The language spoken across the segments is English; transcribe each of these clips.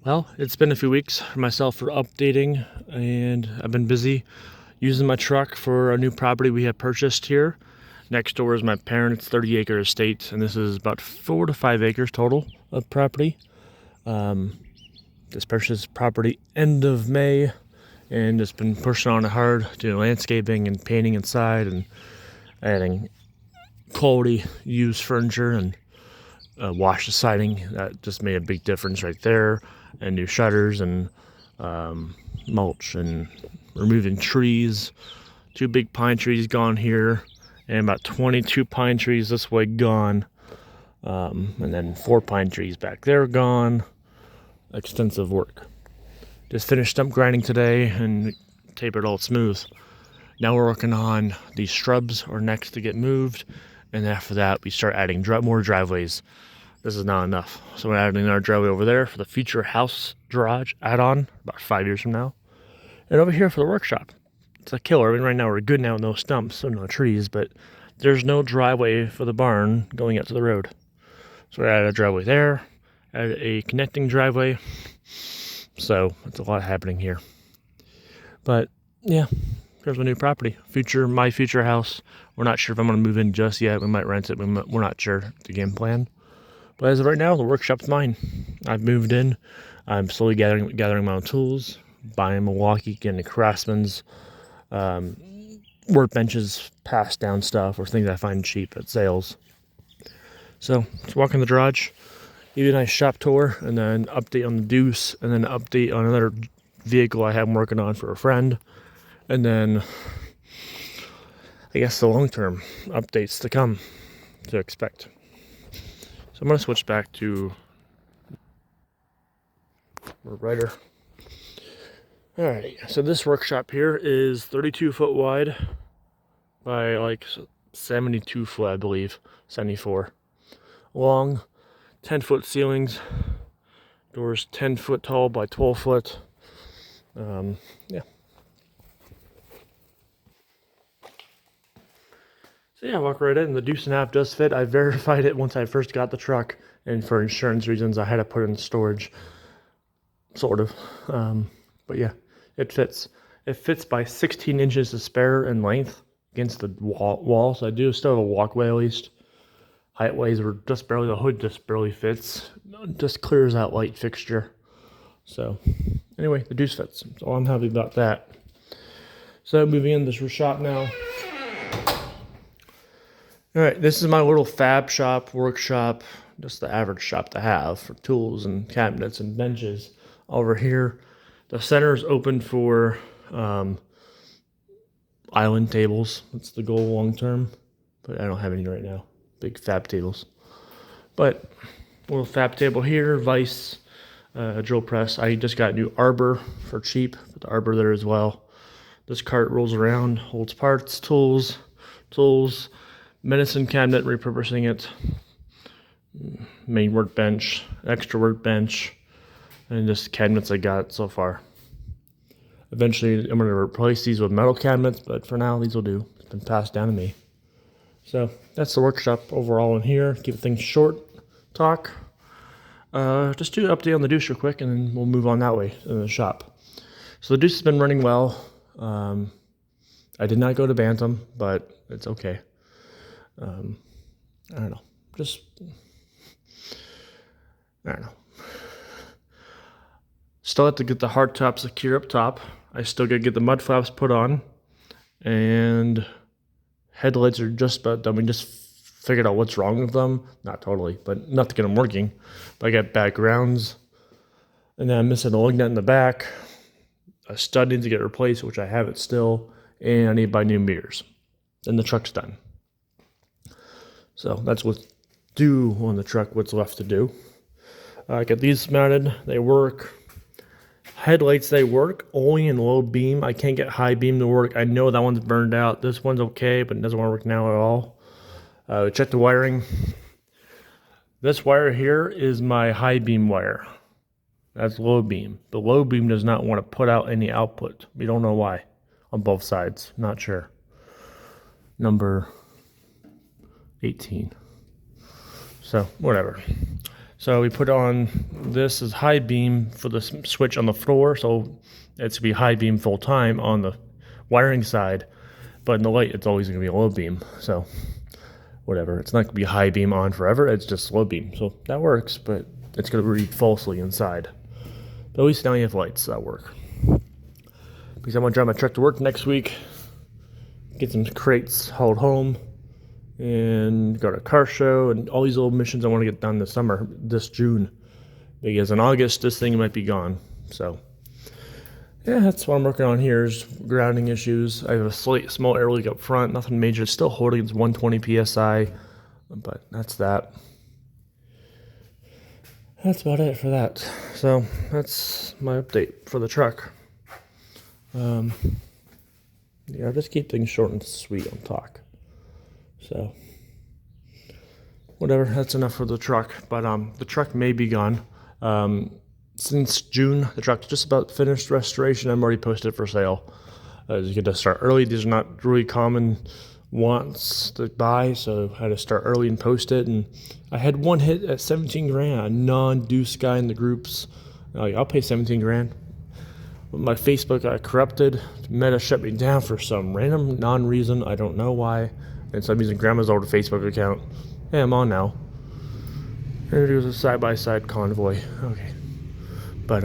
Well, it's been a few weeks for myself for updating, and I've been busy using my truck for a new property we have purchased here. Next door is my parents' 30-acre estate, and this is about 4 to 5 acres total of property. This purchased property end of May, and just been pushing on it hard, doing landscaping and painting inside, and adding quality used furniture and wash the siding. That just made a big difference right there, and new shutters and mulch and removing trees. 2 big pine trees gone here, and about 22 pine trees this way gone, and then 4 pine trees back there gone. Extensive work. Just finished stump grinding today and tapered all smooth. Now we're working on these shrubs are next to get moved, and after that we start adding more driveways. This is not enough, so we're adding another driveway over there for the future house garage add-on about 5 years from now, and over here for the workshop. It's a killer. I mean, right now we're good now with no stumps, so no trees, but there's no driveway for the barn going out to the road. So we added a driveway there, added a connecting driveway. So it's a lot happening here. But yeah, here's my new property. My future house. We're not sure if I'm going to move in just yet. We might rent it. We're not sure the game plan. But as of right now, the workshop's mine. I've moved in. I'm slowly gathering my own tools, buying Milwaukee, getting the Craftsman's workbenches, passed down stuff, or things I find cheap at sales. So let's walk in the garage, give you a nice shop tour, and then update on the Deuce, and then update on another vehicle I have working on for a friend, and then I guess the long-term updates to come to expect. So I'm going to switch back to writer. Alright, so this workshop here is 32 foot wide by like 72 foot, I believe, 74 long, 10 foot ceilings, doors 10 foot tall by 12 foot. Yeah. So yeah, walk right in. The Deuce and a half does fit. I verified it once I first got the truck, and for insurance reasons I had to put it in storage, sort of. But yeah, it fits. It fits by 16 inches to spare in length against the wall, so I do still have a walkway at least. Height-wise, we're just barely, the hood just barely fits. Just clears out light fixture. So anyway, the Deuce fits. So I'm happy about that. So moving in this shop now. Alright, this is my little fab shop, workshop, just the average shop to have for tools and cabinets and benches. Over here, the center is open for island tables. That's the goal long term, but I don't have any right now. Big fab tables. But a little fab table here, vise, drill press. I just got a new arbor for cheap. Put the arbor there as well. This cart rolls around, holds parts, tools, medicine cabinet, repurposing it, main workbench, extra workbench, and just cabinets I got so far. Eventually I'm going to replace these with metal cabinets, but for now these will do. It's been passed down to me. So that's the workshop overall in here. Keep things short, talk. Just do an update on the Deuce real quick, and then we'll move on that way in the shop. So the Deuce has been running well. I did not go to Bantam, but it's okay. I don't know. I don't know. Still have to get the hard top secure up top. I still got to get the mud flaps put on, and headlights are just about done. We just figured out what's wrong with them. Not totally, but enough to get them working. But I got back grounds, and then I'm missing a lug nut in the back. A stud needs to get replaced, which I have it still, and I need to buy new mirrors. Then the truck's done. So that's what's due on the truck, what's left to do. I got these mounted, they work. Headlights, they work, only in low beam. I can't get high beam to work. I know that one's burned out. This one's okay, but it doesn't want to work now at all. Check the wiring. This wire here is my high beam wire. That's low beam. The low beam does not want to put out any output. We don't know why on both sides. Not sure. Number 18. So whatever. So we put on, this is high beam for the switch on the floor, so it's gonna be high beam full time on the wiring side, but in the light it's always gonna be a low beam. So whatever, it's not gonna be high beam on forever, it's just low beam. So that works, but it's gonna read falsely inside. But at least now you have lights that work. Because I want to drive my truck to work next week, get some crates hauled home, and go to a car show, and all these little missions I want to get done this summer, this June. Because in August, this thing might be gone. So, yeah, that's what I'm working on here is grounding issues. I have a small air leak up front, nothing major. It's still holding, it's 120 PSI, but that's that. That's about it for that. So, that's my update for the truck. Yeah, I'll just keep things short and sweet on talk. So, whatever, that's enough for the truck. But the truck may be gone. Since June, the truck's just about finished restoration. I'm already posted for sale. You get to start early. These are not really common wants to buy, so I had to start early and post it. And I had one hit at 17 grand, a non-deuce guy in the groups. I'll pay 17 grand. My Facebook got corrupted. Meta shut me down for some random non-reason. I don't know why. And so I'm using grandma's old Facebook account. Hey, I'm on now. And it was a side-by-side convoy. Okay. But,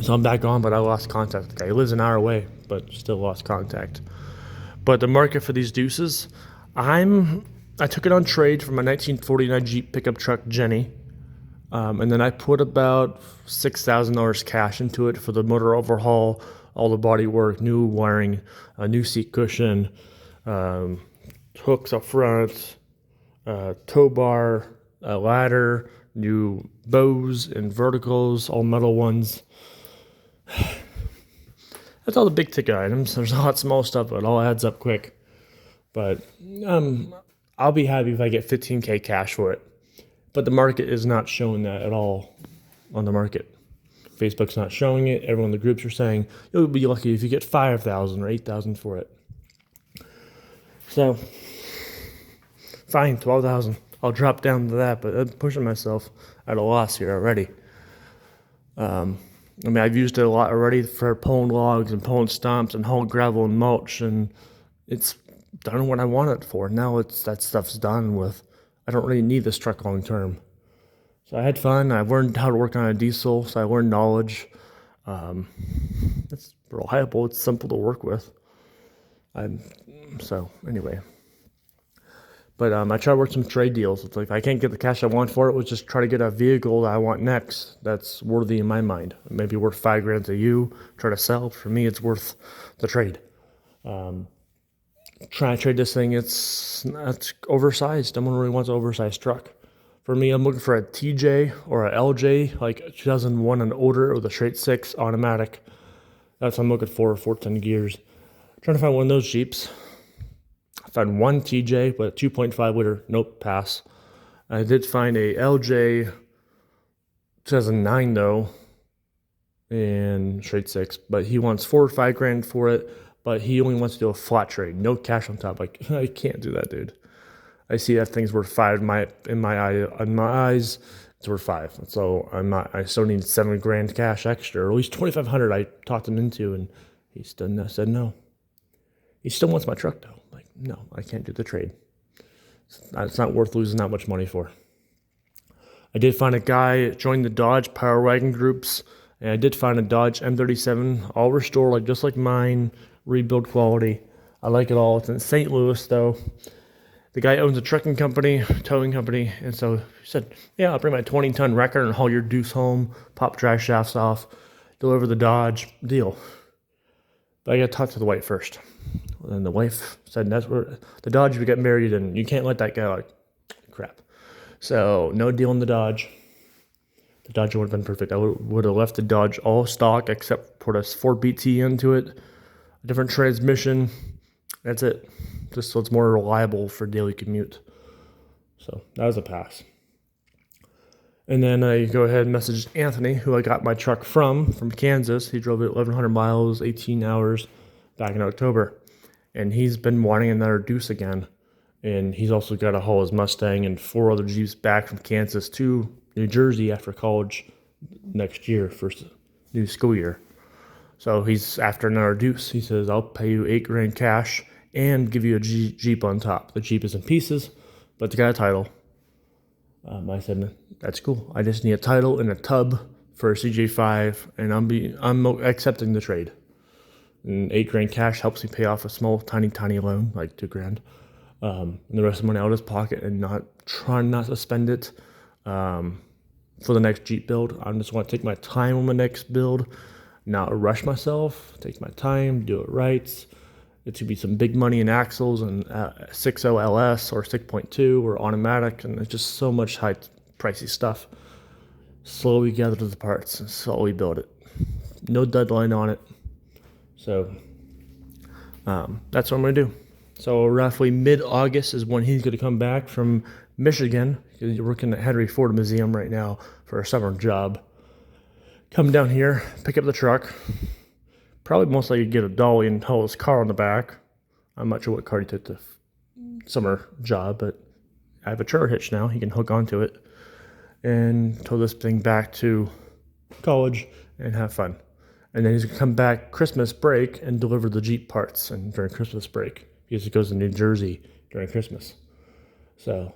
so I'm back on, but I lost contact with the guy. He lives an hour away, but still lost contact. But the market for these deuces, I took it on trade from my 1949 Jeep pickup truck, Jenny. And then I put about $6,000 cash into it for the motor overhaul, all the body work, new wiring, a new seat cushion, hooks up front, tow bar, a ladder, new bows and verticals, all metal ones. That's all the big ticket items. There's a lot of small stuff, but it all adds up quick. But I'll be happy if I get 15K cash for it. But the market is not showing that at all on the market. Facebook's not showing it. Everyone in the groups are saying you'll be lucky if you get 5,000 or 8,000 for it. So, fine, 12,000. I'll drop down to that, but I'm pushing myself at a loss here already. I've used it a lot already for pulling logs and pulling stumps and hauling gravel and mulch, and it's done what I want it for. Now that stuff's done with. I don't really need this truck long term. So I had fun. I learned how to work on a diesel, so I learned knowledge. It's reliable. It's simple to work with. So anyway. But I try to work some trade deals. It's like if I can't get the cash I want for it, let's just try to get a vehicle that I want next that's worthy in my mind. Maybe worth 5 grand to you. Try to sell. For me, it's worth the trade. Trying to trade this thing, it's oversized. No one really wants an oversized truck. For me, I'm looking for a TJ or a LJ, like 2001 and older with a straight 6 automatic. That's what I'm looking for 14 gears. Trying to find one of those Jeeps. I found one TJ with a 2.5 liter, nope, pass. I did find a LJ 2009 though, and straight 6, but he wants 4 or 5 grand for it. But he only wants to do a flat trade, no cash on top. Like, I can't do that, dude. I see that thing's worth 5 in my eyes. It's worth 5. So I still need 7 grand cash extra, or at least 2,500. I talked him into, and he still said no. He still wants my truck though. Like, no, I can't do the trade. It's not worth losing that much money for. I did find a guy join the Dodge Power Wagon groups, and I did find a Dodge M37, all restored, like just like mine. Rebuild quality. I like it all. It's in St. Louis though. The guy owns a trucking company, towing company, and so he said, yeah, I'll bring my 20-ton wrecker and haul your deuce home, pop drive shafts off, deliver the Dodge, deal. But I gotta talk to the wife first. And the wife said, that's where the Dodge we get married and you can't let that go. Like, crap. So no deal in the Dodge. The Dodge would have been perfect. I would have left the Dodge all stock except put a 4BT into it. A different transmission. That's it. Just so it's more reliable for daily commute. So that was a pass. And then I go ahead and message Anthony, who I got my truck from Kansas. He drove it 1,100 miles, 18 hours back in October. And he's been wanting another deuce again. And he's also got to haul his Mustang and 4 other Jeeps back from Kansas to New Jersey after college next year, first new school year. So he's after another deuce. He says, I'll pay you $8,000 cash and give you a Jeep on top. The Jeep is in pieces, but it's got a title. I said, that's cool. I just need a title and a tub for a CJ5, and I'm accepting the trade. And $8,000 cash helps me pay off a small, tiny loan, like $2,000. And the rest of the money out of his pocket, and trying not to spend it for the next Jeep build. I just want to take my time on the next build, not rush myself. Take my time, do it right. It's gonna be some big money in axles and 6.0 LS or 6.2 or automatic, and it's just so much high pricey stuff. Slowly gather the parts and slowly build it. No deadline on it. So that's what I'm gonna do. So roughly mid-August is when he's gonna come back from Michigan. He's working at Henry Ford Museum right now for a summer job. Come down here, pick up the truck. Probably most likely get a dolly and tow his car on the back. I'm not sure what car he took the summer job, but I have a trailer hitch now. He can hook onto it and tow this thing back to college and have fun. And then he's gonna come back Christmas break and deliver the Jeep parts and during Christmas break because he goes to New Jersey during Christmas. So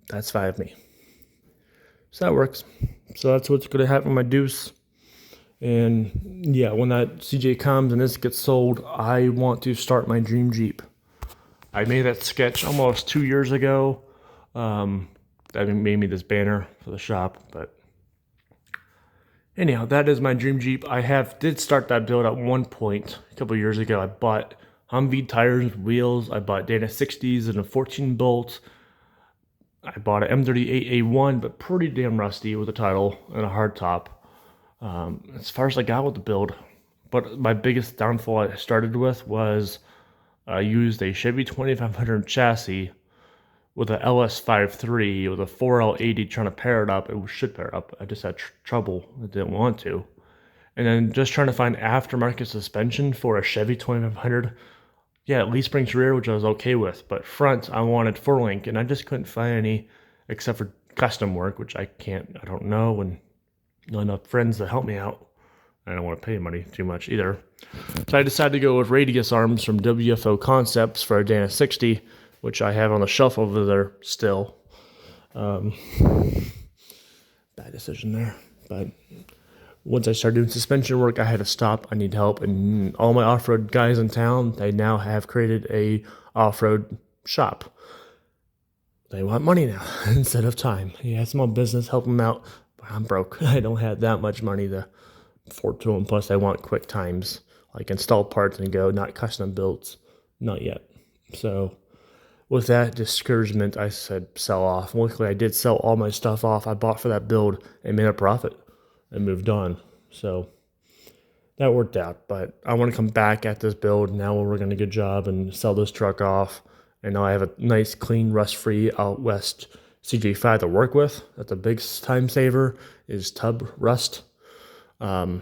that's fine with me. So that works. So that's what's gonna happen with my deuce. And yeah, when that CJ comes and this gets sold, I want to start my dream Jeep. I made that sketch almost 2 years ago. That made me this banner for the shop. But anyhow, that is my dream Jeep. Did start that build at one point a couple years ago. I bought Humvee tires with wheels. I bought Dana 60s and a 14 bolt. I bought an M35A2, but pretty damn rusty with a title and a hard top. As far as I got with the build, but my biggest downfall I started with was I used a Chevy 2500 chassis with a LS53 with a 4L80 trying to pair it up. It should pair up. I just had trouble. I didn't want to. And then just trying to find aftermarket suspension for a Chevy 2500. Yeah, leaf springs rear, which I was okay with, but front I wanted 4-link, and I just couldn't find any except for custom work, which I don't know, and not enough friends to help me out. I don't want to pay money too much either. So I decided to go with radius arms from WFO Concepts for a Dana 60, which I have on the shelf over there still. Bad decision there. But once I started doing suspension work, I had to stop. I need help. And all my off-road guys in town, they now have created a off-road shop. They want money now instead of time. Yeah, small business, help them out. I'm broke. I don't have that much money to afford to them. Plus, I want quick times, like install parts and go, not custom builds. Not yet. So, with that discouragement, I said sell off. Luckily, I did sell all my stuff off I bought for that build and made a profit and moved on. So, that worked out. But I want to come back at this build. Now we're working a good job and sell this truck off. And now I have a nice, clean, rust-free out west CJ5 to work with. That's a big time saver, is tub rust. And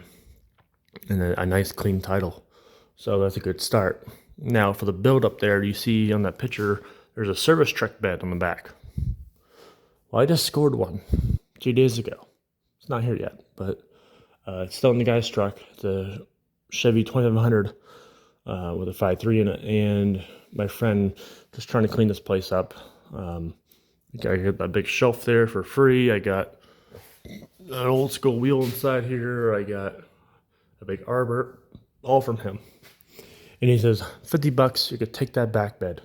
then a nice clean title. So that's a good start. Now for the build up there, you see on that picture, there's a service truck bed on the back. Well, I just scored one 2 days ago. It's not here yet, but it's still in the guy's truck. It's a Chevy 2500 with a 5.3 in it. And my friend just trying to clean this place up. I got that big shelf there for free. I got an old school wheel inside here. I got a big arbor, all from him. And he says, $50, you could take that back bed.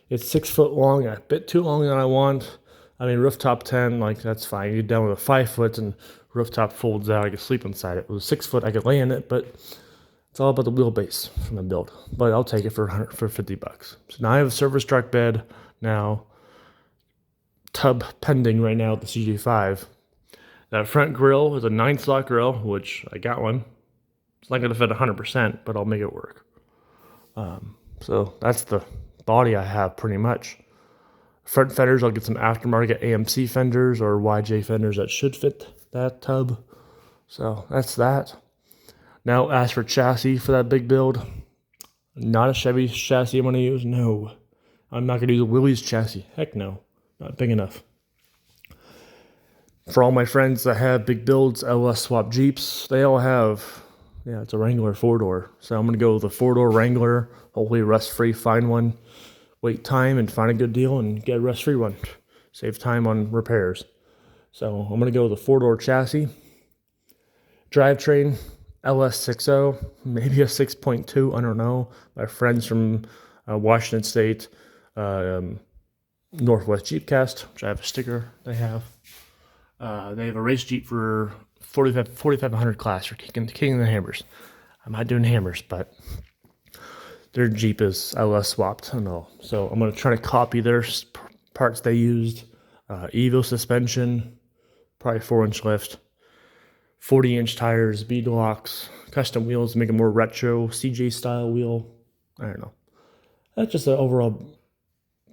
It's 6 foot long, a bit too long than I want. I mean, rooftop 10, like that's fine. You get down with a 5 foot and rooftop folds out. I could sleep inside it. It was 6 foot, I could lay in it, but it's all about the wheelbase from the build. But I'll take it for $50. So now I have a service truck bed now. Tub pending right now at the CJ5. That front grill is a 9-slot grill, which I got one. It's not going to fit 100%, but I'll make it work. So that's the body I have pretty much. Front fenders, I'll get some aftermarket AMC fenders or YJ fenders that should fit that tub. So that's that. Now as for chassis for that big build, not a Chevy chassis I'm going to use. No, I'm not going to use a Willys chassis. Heck no. Not big enough. For all my friends that have big builds, LS swap Jeeps, they all have, yeah, it's a Wrangler 4-door. So I'm going to go with a 4-door Wrangler, hopefully rust-free, find one, wait time and find a good deal and get a rust-free one. Save time on repairs. So I'm going to go with a 4-door chassis. Drivetrain, LS60, maybe a 6.2, I don't know. My friends from Washington State, Northwest Jeepcast, which I have a sticker they have. They have a race Jeep for 4,500 class for King of the Hammers. I'm not doing hammers, but their Jeep is LS swapped and all. So I'm going to try to copy their parts they used. Evo suspension, probably 4-inch lift, 40-inch tires, bead locks, custom wheels, make a more retro CJ style wheel. I don't know. That's just an overall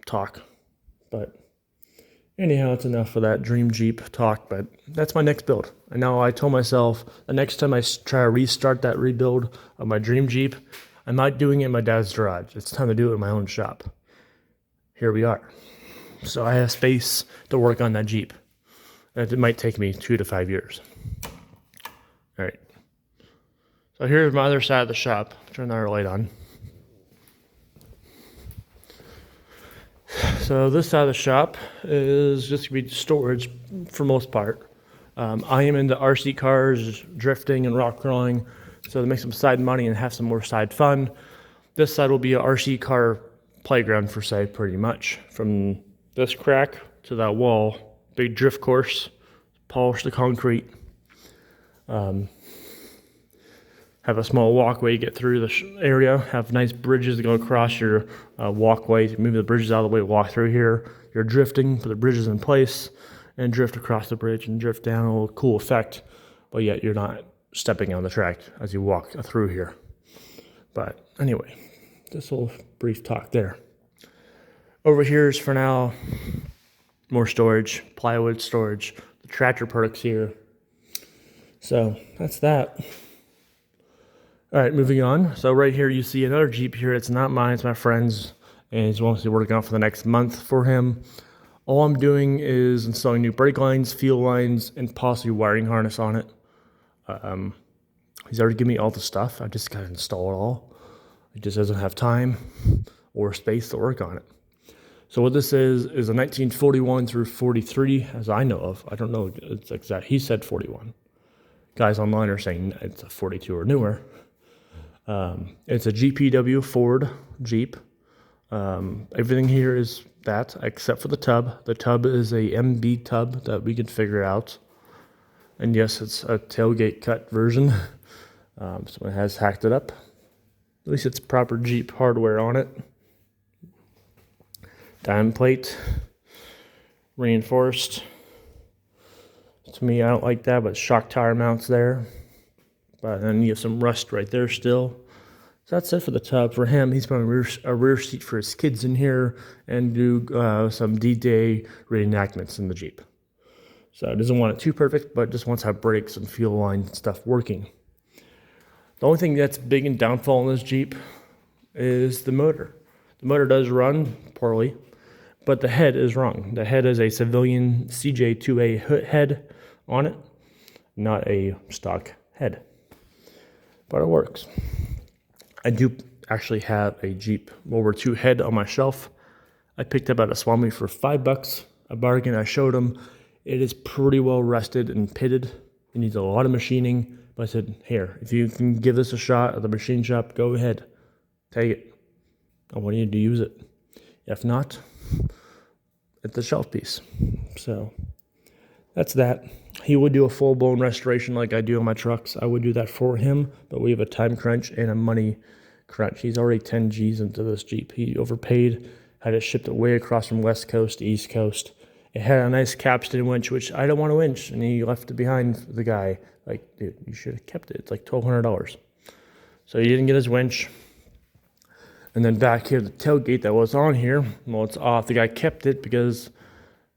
talk. But anyhow, it's enough for that dream Jeep talk, but that's my next build. And now I told myself the next time I try to restart that rebuild of my dream Jeep, I'm not doing it in my dad's garage. It's time to do it in my own shop. Here we are. So I have space to work on that Jeep. It might take me 2 to 5 years. All right. So here's my other side of the shop. Turn our light on. So this side of the shop is just going to be storage for most part. I am into RC cars, drifting and rock crawling, so to make some side money and have some more side fun. This side will be a RC car playground for say, pretty much. From this crack to that wall, big drift course, polish the concrete. Have a small walkway to get through the area, have nice bridges to go across your walkway, move the bridges out of the way, walk through here. You're drifting, put the bridges in place, and drift across the bridge and drift down, a little cool effect, but yet you're not stepping on the track as you walk through here. But anyway, this little brief talk there. Over here is for now more storage, plywood storage, the tractor products here. So that's that. All right, moving on. So right here you see another Jeep here. It's not mine, it's my friend's, and he's mostly working on for the next month for him. All I'm doing is installing new brake lines, fuel lines, and possibly wiring harness on it. He's already given me all the stuff. I just got to install it all. He just doesn't have time or space to work on it. So what this is a 1941 through 43, as I know of. I don't know it's exact. He said 41. Guys online are saying it's a 42 or newer. It's a GPW Ford Jeep. Everything here is that except for the tub. The tub is a MB tub that we could figure out. And yes, it's a tailgate cut version. Someone has hacked it up. At least it's proper Jeep hardware on it. Diamond plate. Reinforced. To me, I don't like that, but shock tire mounts there. But then you have some rust right there still. So that's it for the tub. For him, he's putting a rear seat for his kids in here and do some D-Day reenactments in the Jeep. So he doesn't want it too perfect, but just wants to have brakes and fuel line and stuff working. The only thing that's big and downfall in this Jeep is the motor. The motor does run poorly, but the head is wrong. The head is a civilian CJ2A head on it, not a stock head. But it works. I do actually have a Jeep World War II head on my shelf. I picked up at a swap meet for $5, a bargain. I showed him. It is pretty well rusted and pitted. It needs a lot of machining. But I said, here, if you can give this a shot at the machine shop, go ahead. Take it. I want you to use it. If not, it's a shelf piece. So that's that. He would do a full-blown restoration like I do on my trucks. I would do that for him, but we have a time crunch and a money crunch. He's already 10 G's into this Jeep. He overpaid, had it shipped away across from West Coast to East Coast. It had a nice capstan winch, which I don't want to winch, and he left it behind for the guy. Like, dude, you should have kept it. It's like $1,200. So he didn't get his winch. And then back here, the tailgate that was on here, well, it's off. The guy kept it because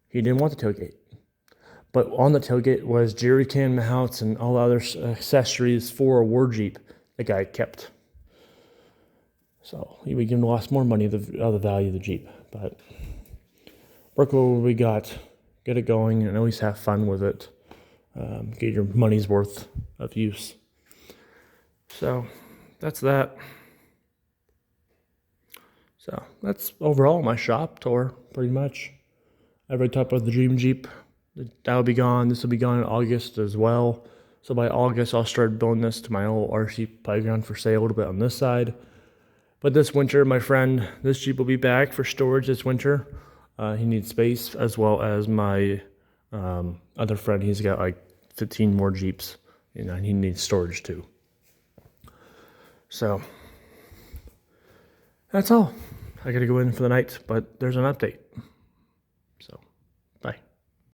he didn't want the tailgate. But on the tailgate was jerry can mounts and all the other accessories for a war Jeep the guy kept. So he would give him lost more money of the value of the Jeep. But look what we got get it going and at least have fun with it. Get your money's worth of use. So that's that. So that's overall my shop tour, pretty much. I already talked about the Dream Jeep. That'll be gone. This will be gone in August as well. So by August, I'll start building this to my old RC playground for sale a little bit on this side. But this winter, my friend, this Jeep will be back for storage this winter. He needs space, as well as my other friend. He's got like 15 more Jeeps, and he needs storage too. So that's all. I gotta go in for the night, but there's an update.